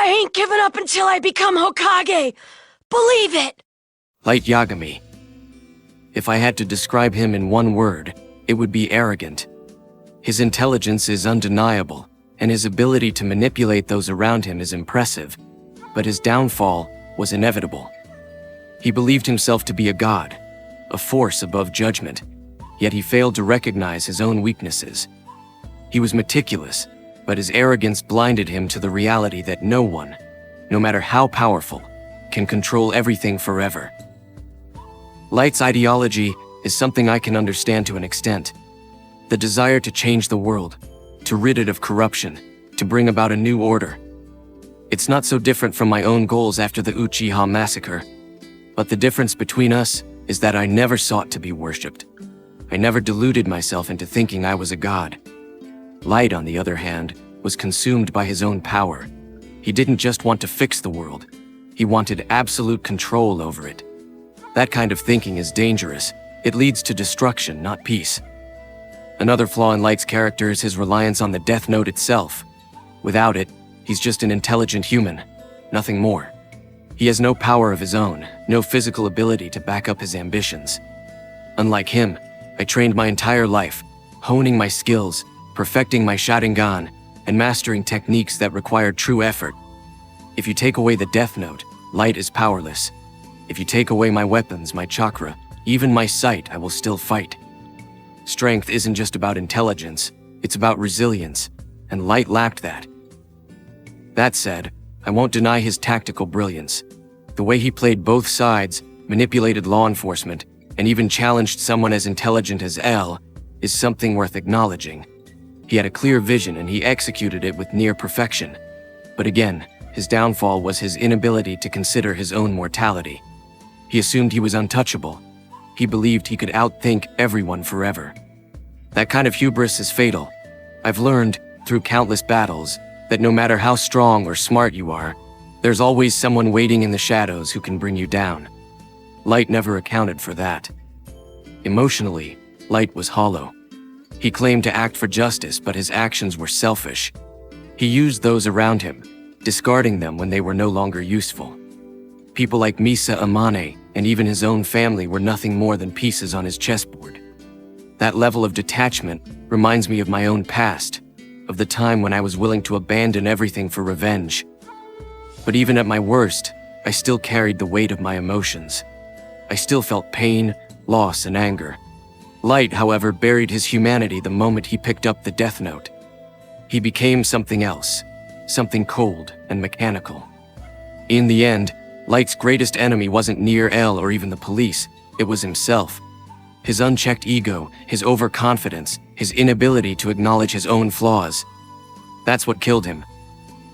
I ain't giving up until I become Hokage! Believe it! Light Yagami. If I had to describe him in one word, it would be arrogant. His intelligence is undeniable, and his ability to manipulate those around him is impressive, but his downfall was inevitable. He believed himself to be a god, a force above judgment, yet he failed to recognize his own weaknesses. He was meticulous, but his arrogance blinded him to the reality that no one, no matter how powerful, can control everything forever. Light's ideology is something I can understand to an extent. The desire to change the world, to rid it of corruption, to bring about a new order. It's not so different from my own goals after the Uchiha massacre. But the difference between us is that I never sought to be worshipped. I never deluded myself into thinking I was a god. Light, on the other hand, was consumed by his own power. He didn't just want to fix the world. He wanted absolute control over it. That kind of thinking is dangerous. It leads to destruction, not peace. Another flaw in Light's character is his reliance on the Death Note itself. Without it, he's just an intelligent human, nothing more. He has no power of his own, no physical ability to back up his ambitions. Unlike him, I trained my entire life, honing my skills, perfecting my Sharingan, and mastering techniques that required true effort. If you take away the Death Note, Light is powerless. If you take away my weapons, my chakra, even my sight, I will still fight. Strength isn't just about intelligence, it's about resilience, and Light lacked that. That said, I won't deny his tactical brilliance. The way he played both sides, manipulated law enforcement, and even challenged someone as intelligent as L, is something worth acknowledging. He had a clear vision and he executed it with near perfection. But again, his downfall was his inability to consider his own mortality. He assumed he was untouchable. He believed he could outthink everyone forever. That kind of hubris is fatal. I've learned, through countless battles, that no matter how strong or smart you are, there's always someone waiting in the shadows who can bring you down. Light never accounted for that. Emotionally, Light was hollow. He claimed to act for justice, but his actions were selfish. He used those around him, discarding them when they were no longer useful. People like Misa Amane and even his own family were nothing more than pieces on his chessboard. That level of detachment reminds me of my own past, of the time when I was willing to abandon everything for revenge. But even at my worst, I still carried the weight of my emotions. I still felt pain, loss, and anger. Light, however, buried his humanity the moment he picked up the Death Note. He became something else, something cold and mechanical. In the end, Light's greatest enemy wasn't Near L or even the police, it was himself. His unchecked ego, his overconfidence, his inability to acknowledge his own flaws. That's what killed him.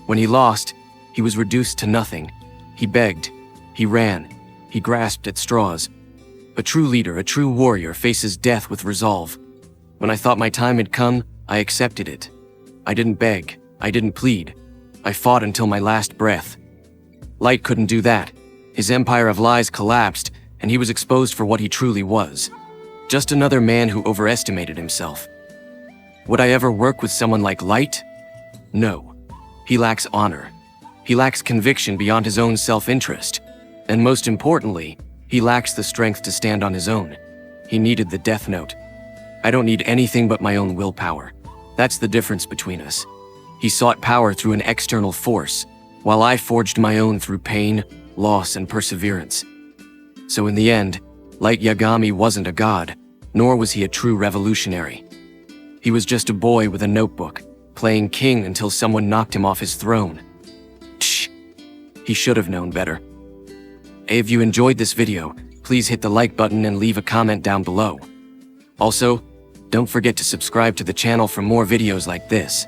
When he lost, he was reduced to nothing. He begged, he ran, he grasped at straws. A true leader, a true warrior faces death with resolve. When I thought my time had come, I accepted it. I didn't beg, I didn't plead. I fought until my last breath. Light couldn't do that. His empire of lies collapsed, and he was exposed for what he truly was. Just another man who overestimated himself. Would I ever work with someone like Light? No. He lacks honor. He lacks conviction beyond his own self-interest. And most importantly, he lacks the strength to stand on his own. He needed the Death Note. I don't need anything but my own willpower. That's the difference between us. He sought power through an external force, while I forged my own through pain, loss, and perseverance. So in the end, Light Yagami wasn't a god, nor was he a true revolutionary. He was just a boy with a notebook, playing king until someone knocked him off his throne. Tch! He should have known better. If you enjoyed this video, please hit the like button and leave a comment down below. Also, don't forget to subscribe to the channel for more videos like this.